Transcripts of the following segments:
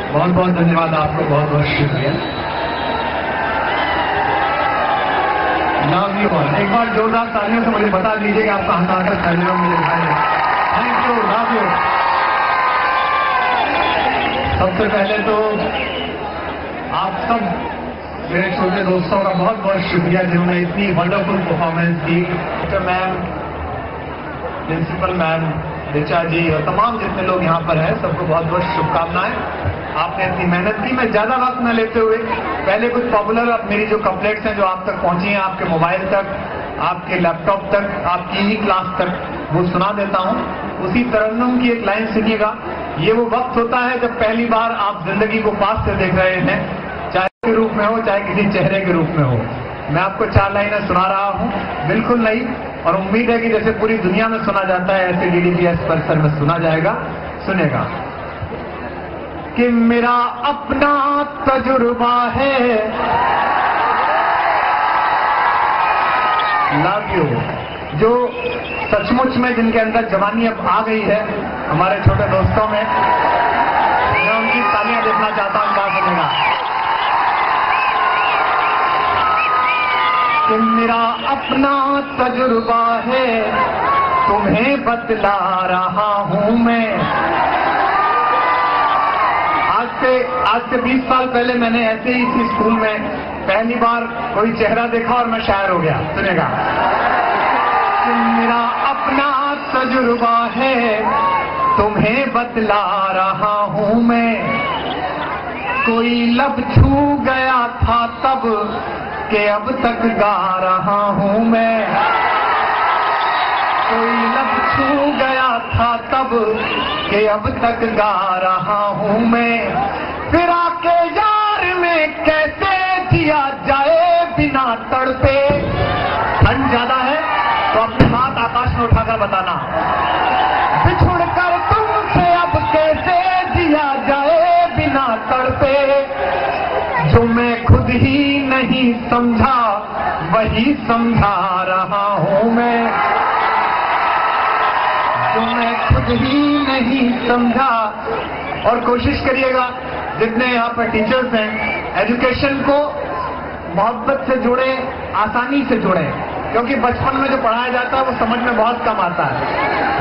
बहुत बहुत धन्यवाद आपको, बहुत बहुत शुक्रिया। Love you all. एक बार जोरदार तालियों से मुझे बता दीजिए कि आपका हाथ आकर तालियों में मुझे दिखाई दे। Thank you, love you. सबसे पहले तो आप सब मेरे छोटे दोस्तों का बहुत बहुत शुक्रिया जिन्होंने इतनी वंडरफुल परफॉर्मेंस की। Doctor ma'am, principal ma'am, Richa ji और तमाम जितने लोग यहाँ पर हैं, सबको बहुत बहुत शुभकामनाएं। आपने इतनी मेहनत की। मैं ज्यादा वक्त न लेते हुए पहले कुछ पॉपुलर अब मेरी जो कंप्लेंट्स हैं जो आप तक पहुंची हैं, आपके मोबाइल तक, आपके लैपटॉप तक, आपकी ई क्लास तक, वो सुना देता हूं। उसी तरन्नुम की एक लाइन सुनिएगा। ये वो वक्त होता है जब पहली बार आप जिंदगी को पास से देख रहे हैं, चाहे के रूप में हो चाहे किसी चेहरे के रूप में हो। मैं आपको 4 लाइनें सुना रहा हूं, बिल्कुल नहीं, और उम्मीद है कि जैसे पूरी दुनिया में सुना जाता है ऐसे DDPS परिसर में सुना जाएगा। सुनेगा कि मेरा अपना तजुर्बा है। Love you. जो सचमुच में जिनके अंदर जवानी अब आ गई है हमारे छोटे दोस्तों में, मैं उनकी तालियां देखना चाहता हूं। क्या सुनेगा कि मेरा अपना तजुर्बा है, तुम्हें बतला रहा हूं मैं। आज से 20 साल पहले मैंने ऐसे ही इसी स्कूल में पहली बार कोई चेहरा देखा और मैं शायर हो गया। सुनेगा कि मेरा अपना तजुर्बा है, तुम्हें बतला रहा हूं मैं। कोई लब छू गया था तब के अब तक गा रहा हूं मैं। कोई लब छू गया था तब के अब तक गा रहा हूं मैं। फिर आके यार में कैसे जिया जाए बिना तड़पे। ठंड ज्यादा है तो अपने हाथ आकाश में उठाकर बताना। बिछुड़ कर तुमसे अब कैसे जिया जाए बिना तड़पे। जो मैं खुद ही नहीं समझा वही समझा रहा हूं मैं। जो मैं खुद ही नहीं समझा। और कोशिश करिएगा जितने यहाँ पर टीचर्स हैं, एजुकेशन को मोहब्बत से जोड़े, आसानी से जोड़े, क्योंकि बचपन में जो पढ़ाया जाता है वो समझ में बहुत कम आता है।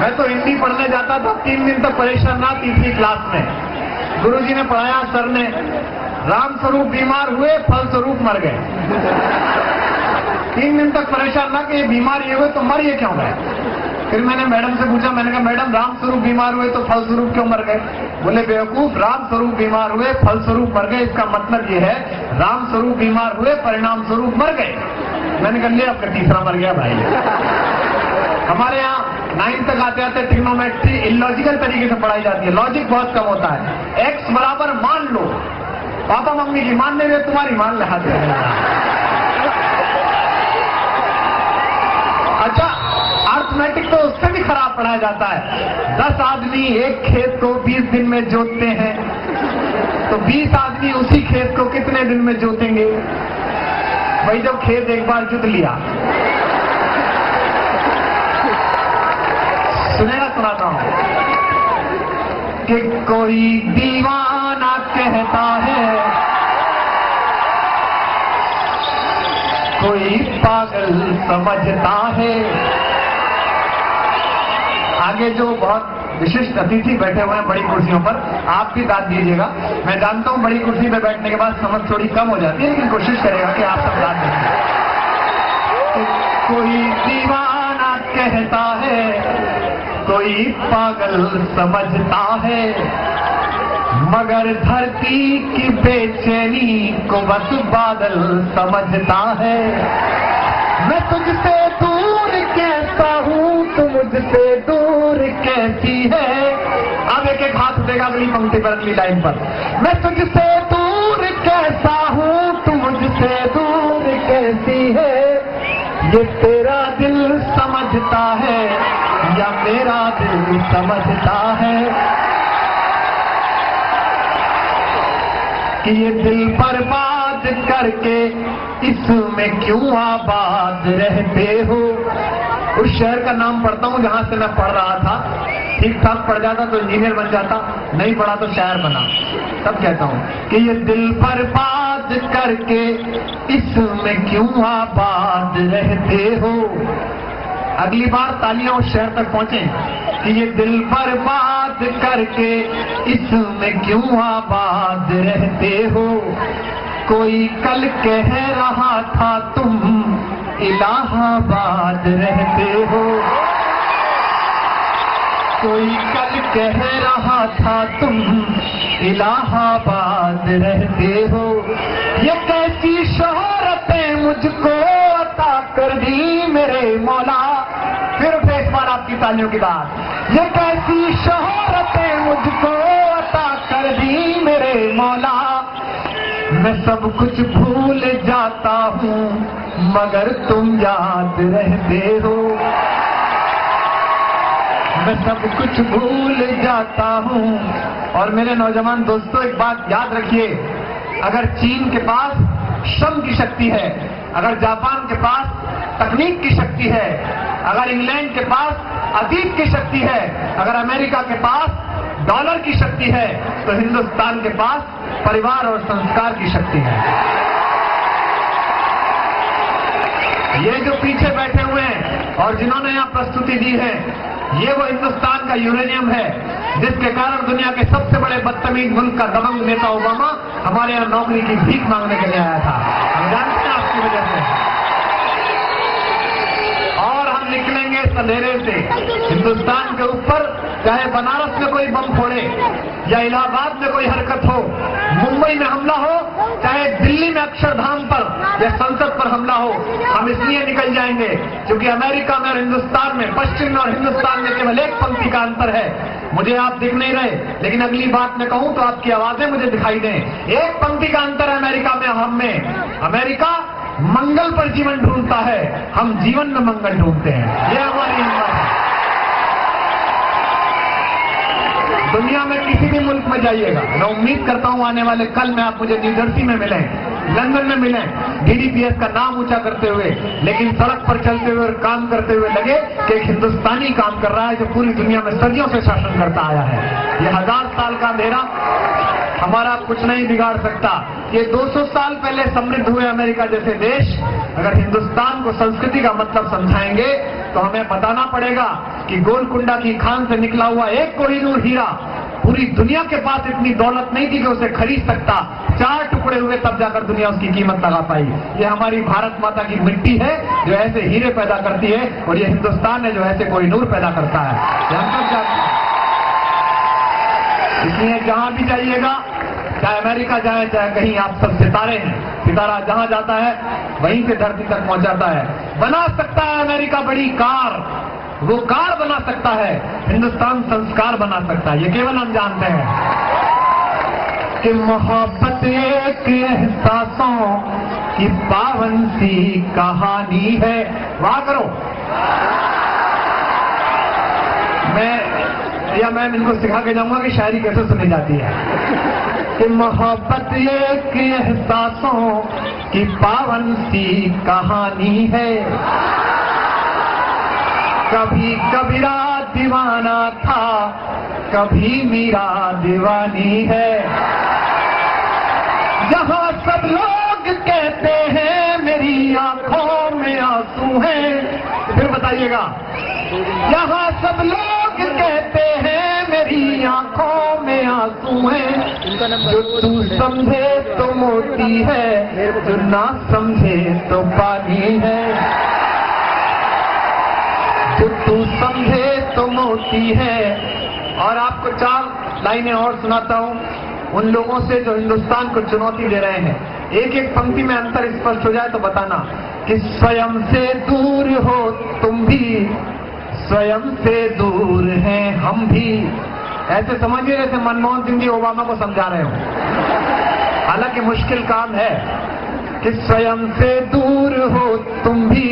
मैं तो हिंदी पढ़ने जाता था, 3 दिन तक परेशान ना, तीसरी क्लास में गुरुजी ने पढ़ाया, सर ने, राम स्वरूप बीमार हुए, फलस्वरूप मर गए। 3 दिन तक परेशान ना कि ये बीमार ये हुए तो मर ये क्यों गए। फिर मैंने मैडम से पूछा, मैंने कहा मैडम राम स्वरूप बीमार हुए तो फलस्वरूप क्यों मर गए। बोले बेवकूफ, राम स्वरूप बीमार हुए फलस्वरूप मर गए, इसका मतलब ये है राम स्वरूप बीमार हुए परिणाम स्वरूप मर गए। मैंने कहा ले आपका तीसरा मर गया भाई। हमारे यहाँ 9 तक आते आते ट्रिग्नोमेट्री इलॉजिकल तरीके से पढ़ाई जाती है, लॉजिक बहुत कम होता है। x बराबर मान लो, पापा मम्मी की मान ले रहे, तुम्हारी मान ले हाथ में। अच्छा, अर्थमेटिक तो उससे भी खराब पढ़ाया जाता है। 10 आदमी एक खेत को 20 दिन में जोतते हैं, तो 20 आदमी उसी खेत को कितने दिन में जोतेंगे। भाई जब खेत एक बार जुत लिया। सुनेगा, सुनाता हूं कि कोई दीवाना कहता है, कोई पागल समझता है। आगे जो बहुत विशिष्ट अतिथि बैठे हुए हैं बड़ी कुर्सियों पर, आप भी दाद दीजिएगा। मैं जानता हूं बड़ी कुर्सी पे बैठने के बाद समझ थोड़ी कम हो जाती है, लेकिन कोशिश करेगा कि आप सब दाद देंगे। कोई दीवाना कहता है, कोई पागल समझता है, मगर धरती की बेचैनी को बस बादल समझता है। मैं तुझसे दूर कैसा हूँ, तू मुझसे दूर कैसी है। अब एक हाथ उठेगा अगली पंक्ति पर, अगली लाइन पर। मैं तुझसे दूर कैसा हूँ, तू मुझसे दूर कैसी है। ये तेरा दिल समझता है या मेरा दिल समझता है कि ये दिल बर्बाद करके इसमें क्यों आबाद रहते हो। उस शहर का नाम पढ़ता हूँ जहां से मैं पढ़ रहा था। ठीक ठाक पढ़ जाता तो इंजीनियर बन जाता, नहीं पढ़ा तो शायर बना। तब कहता हूं कि ये दिल बर्बाद करके इसमें क्यों आबाद रहते हो। अगली बार तालियां उस शहर तक पहुंचे कि ये दिल बर्बाद करके इसमें क्यों आबाद रहते हो। कोई कल कह रहा था तुम इलाहाबाद रहते हो। कोई कल कह रहा था तुम इलाहाबाद रहते हो। ये कैसी शोहरतें मुझको अता कर दी मेरे मौला। फिर इस बार आपकी तालियों की बात। ये कैसी शोहरतें मुझको अता कर दी मेरे मौला। मैं सब कुछ भूल जाता हूँ मगर तुम याद रहते हो। मैं सब कुछ भूल जाता हूँ। और मेरे नौजवान दोस्तों, एक बात याद रखिए, अगर चीन के पास श्रम की शक्ति है, अगर जापान के पास तकनीक की शक्ति है, अगर इंग्लैंड के पास अतीत की शक्ति है, अगर अमेरिका के पास डॉलर की शक्ति है, तो हिंदुस्तान के पास परिवार और संस्कार की शक्ति है। ये जो पीछे बैठे हुए हैं और जिन्होंने यहाँ प्रस्तुति दी है, ये वो हिंदुस्तान का यूरेनियम है जिसके कारण दुनिया के सबसे बड़े बदतमीज मुल्क का दबंग नेता ओबामा हमारे यहाँ नौकरी की भीख मांगने के लिए आया था। हम जानते हैं आपकी वजह से। और हम निकलेंगे इस अंधेरे से। हिंदुस्तान के ऊपर चाहे बनारस में कोई बम फोड़े या इलाहाबाद में कोई हरकत हो, मुंबई में हमला हो, चाहे दिल्ली में अक्षरधाम पर या संसद पर हमला हो, हम इसलिए निकल जाएंगे क्योंकि अमेरिका में और हिंदुस्तान में, पश्चिम और हिंदुस्तान में केवल एक पंक्ति का अंतर है। मुझे आप दिख नहीं रहे, लेकिन अगली बात मैं कहूं तो आपकी आवाजें मुझे दिखाई दें। एक पंक्ति का अंतर है अमेरिका में हम में। अमेरिका मंगल पर जीवन ढूंढता है, हम जीवन में मंगल ढूंढते हैं। ये हमारी हिम्मत है। दुनिया में किसी भी मुल्क में जाइएगा, मैं उम्मीद करता हूं आने वाले कल में आप मुझे न्यू जर्सी में मिलें, लंदन में मिलें, DDPS का नाम ऊंचा करते हुए, लेकिन सड़क पर चलते हुए और काम करते हुए लगे कि एक हिंदुस्तानी काम कर रहा है जो पूरी दुनिया में सदियों से शासन करता आया है। ये 1000 साल का अंधेरा हमारा कुछ नहीं बिगाड़ सकता। ये 200 साल पहले समृद्ध हुए अमेरिका जैसे देश अगर हिंदुस्तान को संस्कृति का मतलब समझाएंगे तो हमें बताना पड़ेगा कि गोलकुंडा की खान से निकला हुआ एक कोहिनूर हीरा पूरी दुनिया के पास इतनी दौलत नहीं थी कि उसे खरीद सकता। 4 टुकड़े हुए तब जाकर दुनिया उसकी कीमत लगा पाई। ये हमारी भारत माता की मिट्टी है जो ऐसे हीरे पैदा करती है, और ये हिंदुस्तान है जो ऐसे कोहिनूर पैदा करता है। हम सब जानते हैं। इसलिए जहां भी जाइएगा, चाहे अमेरिका जाए चाहे कहीं, आप सब सितारे हैं। सितारा जहां जाता है वहीं से धरती तक पहुंचाता है। बना सकता है अमेरिका बड़ी कार, वो कार बना सकता है, हिंदुस्तान संस्कार बना सकता है। ये केवल हम जानते हैं कि मोहब्बत एक एहसासों की पावन सी कहानी है। वाह करो। मैं इनको सिखा के जाऊंगा कि शायरी कैसे सुनी जाती है। कि मोहब्बत एक एहसासों की पावन सी कहानी है। कभी कबीरा दीवाना था, कभी मीरा दीवानी है। जहां सब लोग कहते हैं मेरी आंखों में आंसू हैं। फिर बताइएगा। यहाँ सब लोग कहते हैं मेरी आंखों में आंसू हैं। जो तू समझे तो मोती है, जो ना समझे तो पानी है। जो तू समझे तो मोती है। और आपको 4 लाइनें और सुनाता हूं उन लोगों से जो हिंदुस्तान को चुनौती दे रहे हैं। एक एक पंक्ति में अंतर स्पष्ट हो जाए तो बताना कि स्वयं से दूर हो तुम भी, स्वयं से दूर हैं हम भी। ऐसे समझिए जैसे मनमोहन सिंह जी ओबामा को समझा रहे हो। हालांकि मुश्किल काम है कि स्वयं से दूर हो तुम भी,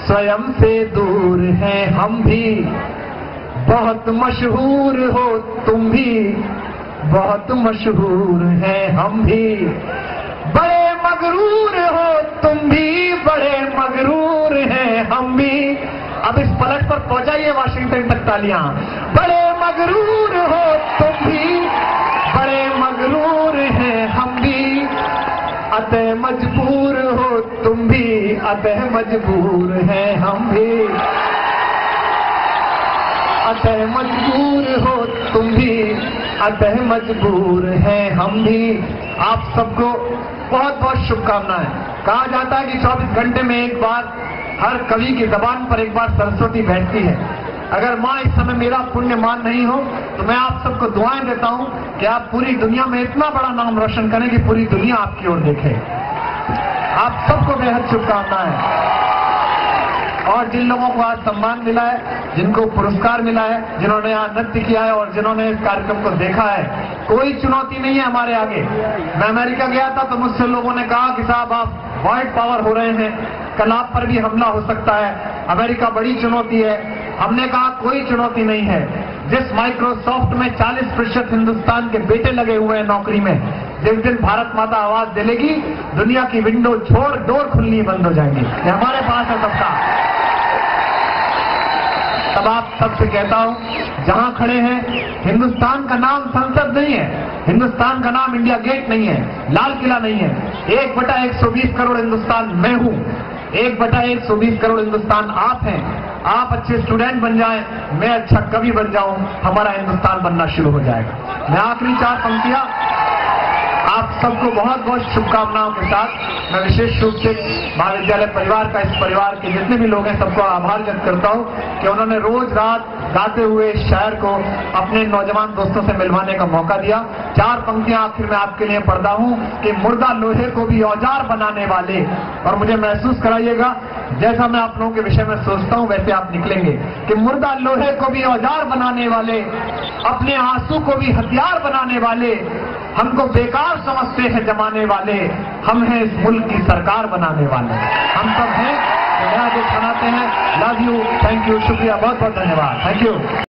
स्वयं से दूर हैं हम भी। बहुत मशहूर हो तुम भी, बहुत मशहूर हैं हम भी। बड़े मगरूर हो तुम भी, बड़े मगरूर हैं हम भी। अब इस पलट पर पहुंचाइए वाशिंगटन तक तालियां। बड़े मगरूर हो तुम भी, बड़े मगरूर अतः मजबूर हो तुम भी, अतः मजबूर हैं हम भी, अतः मजबूर हो तुम भी, अतः मजबूर हैं हम भी। आप सबको बहुत बहुत शुभकामनाएं। कहा जाता है कि 24 घंटे में एक बार हर कवि की जबान पर एक बार सरस्वती बैठती है। अगर माँ इस समय मेरा पुण्यमान नहीं हो तो मैं आप सबको दुआएं देता हूं कि आप पूरी दुनिया में इतना बड़ा नाम रोशन करें कि पूरी दुनिया आपकी ओर देखे। आप सबको बेहद शुभकामनाएं। और जिन लोगों को आज सम्मान मिला है, जिनको पुरस्कार मिला है, जिन्होंने यहाँ नृत्य किया है और जिन्होंने इस कार्यक्रम को देखा है, कोई चुनौती नहीं है हमारे आगे। मैं अमेरिका गया था तो मुझसे लोगों ने कहा कि साहब आप वर्ल्ड पावर हो रहे हैं, कल आप पर भी हमला हो सकता है, अमेरिका बड़ी चुनौती है। हमने कहा कोई चुनौती नहीं है। जिस माइक्रोसॉफ्ट में 40% हिंदुस्तान के बेटे लगे हुए हैं नौकरी में, जिस दिन भारत माता आवाज दिलेगी, दुनिया की विंडो छोड़ डोर खुलनी बंद हो जाएंगी। ये हमारे पास है सबका। तब आप सबसे कहता हूं, जहां खड़े हैं, हिंदुस्तान का नाम संसद नहीं है, हिंदुस्तान का नाम इंडिया गेट नहीं है, लाल किला नहीं है। 1/120 करोड़ हिंदुस्तान मैं हूं, 1/120 करोड़ हिंदुस्तान आप हैं। आप अच्छे स्टूडेंट बन जाएं, मैं अच्छा कवि बन जाऊं, हमारा हिंदुस्तान बनना शुरू हो जाएगा। मैं आखिरी 4 पंक्तियां आप सबको बहुत बहुत शुभकामनाओं के साथ मैं विशेष रूप से महाविद्यालय परिवार का, इस परिवार के जितने भी लोग हैं सबको आभार व्यक्त करता हूं कि उन्होंने रोज रात गाते हुए शायर को अपने नौजवान दोस्तों से मिलवाने का मौका दिया। 4 पंक्तियां आखिर में आपके लिए पढ़ता हूं कि मुर्दा लोहे को भी औजार बनाने वाले, और मुझे महसूस कराइएगा जैसा मैं आप लोगों के विषय में सोचता हूं वैसे आप निकलेंगे, कि मुर्दा लोहे को भी औजार बनाने वाले, अपने आंसू को भी हथियार बनाने वाले, हमको बेकार समझते हैं जमाने वाले, हम हैं इस मुल्क की सरकार बनाने वाले। हम सब हैं, नया जो बनाते हैं। लव यू, थैंक यू, शुक्रिया, बहुत बहुत धन्यवाद, थैंक यू।